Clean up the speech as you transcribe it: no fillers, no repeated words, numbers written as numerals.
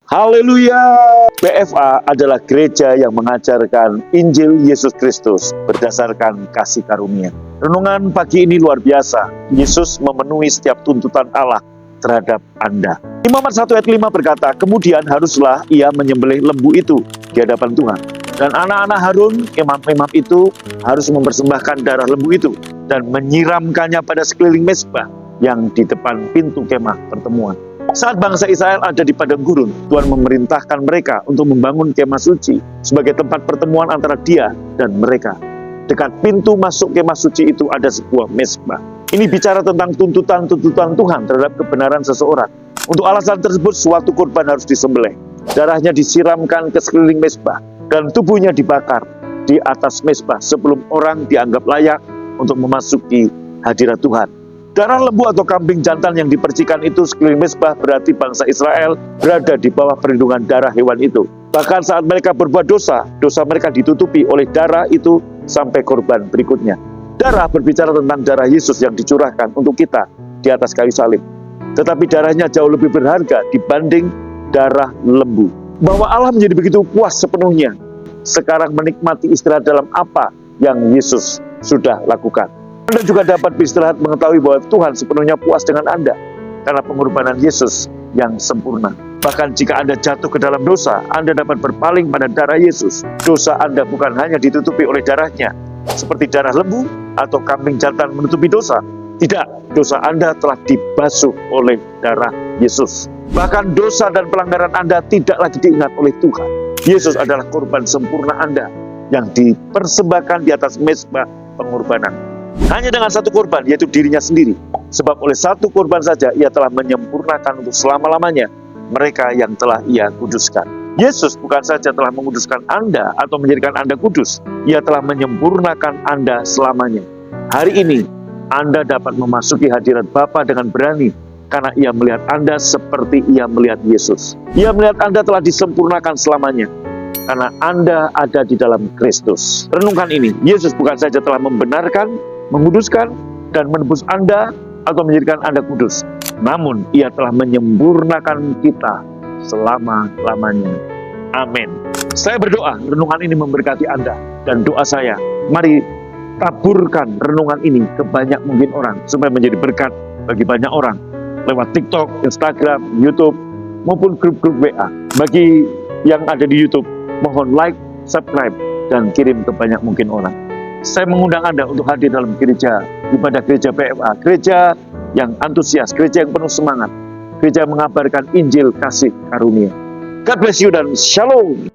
Haleluya! PFA adalah gereja yang mengajarkan Injil Yesus Kristus berdasarkan kasih karunia. Renungan pagi ini luar biasa. Yesus memenuhi setiap tuntutan Allah terhadap Anda. Imamat 1 ayat 5 berkata, kemudian haruslah ia menyembelih lembu itu di hadapan Tuhan. Dan anak-anak Harun, imam-imam itu, harus mempersembahkan darah lembu itu dan menyiramkannya pada sekeliling mezbah yang di depan pintu kemah pertemuan. Saat bangsa Israel ada di padang gurun, Tuhan memerintahkan mereka untuk membangun kemah suci sebagai tempat pertemuan antara Dia dan mereka. Dekat pintu masuk kemah suci itu ada sebuah mezbah. Ini bicara tentang tuntutan-tuntutan Tuhan terhadap kebenaran seseorang. Untuk alasan tersebut, suatu korban harus disembelih. Darahnya disiramkan ke sekeliling mezbah dan tubuhnya dibakar di atas mezbah sebelum orang dianggap layak untuk memasuki hadirat Tuhan. Darah lembu atau kambing jantan yang dipercikan itu sekeliling mezbah berarti bangsa Israel berada di bawah perlindungan darah hewan itu. Bahkan saat mereka berbuat dosa, dosa mereka ditutupi oleh darah itu sampai korban berikutnya. Darah berbicara tentang darah Yesus yang dicurahkan untuk kita di atas kayu salib. Tetapi darahnya jauh lebih berharga dibanding darah lembu. Bahwa Allah menjadi begitu puas sepenuhnya sekarang menikmati istirahat dalam apa yang Yesus sudah lakukan. Anda juga dapat beristirahat mengetahui bahwa Tuhan sepenuhnya puas dengan Anda karena pengorbanan Yesus yang sempurna. Bahkan jika Anda jatuh ke dalam dosa, Anda dapat berpaling pada darah Yesus. Dosa Anda bukan hanya ditutupi oleh darahnya, seperti darah lembu atau kambing jantan menutupi dosa. Tidak, dosa Anda telah dibasuh oleh darah Yesus. Bahkan dosa dan pelanggaran Anda tidak lagi diingat oleh Tuhan. Yesus adalah korban sempurna Anda yang dipersembahkan di atas mezbah pengorbanan. Hanya dengan satu korban, yaitu dirinya sendiri. Sebab oleh satu korban saja, ia telah menyempurnakan untuk selama-lamanya mereka yang telah ia kuduskan. Yesus bukan saja telah menguduskan Anda atau menjadikan Anda kudus, ia telah menyempurnakan Anda selamanya. Hari ini, Anda dapat memasuki hadirat Bapa dengan berani, karena ia melihat Anda seperti ia melihat Yesus. Ia melihat Anda telah disempurnakan selamanya, karena Anda ada di dalam Kristus. Renungkan ini, Yesus bukan saja telah membenarkan, menguduskan, dan menebus Anda atau menjadikan Anda kudus, namun ia telah menyempurnakan kita selama-lamanya. Amin. Saya berdoa renungan ini memberkati Anda, dan doa saya, mari taburkan renungan ini ke banyak mungkin orang supaya menjadi berkat bagi banyak orang lewat TikTok, Instagram, YouTube, maupun grup-grup WA. Bagi yang ada di YouTube, mohon like, subscribe, dan kirim ke banyak mungkin orang. Saya mengundang Anda untuk hadir dalam gereja, ibadah gereja PFA, gereja yang antusias, gereja yang penuh semangat, gereja yang mengabarkan Injil kasih karunia. God bless you dan shalom.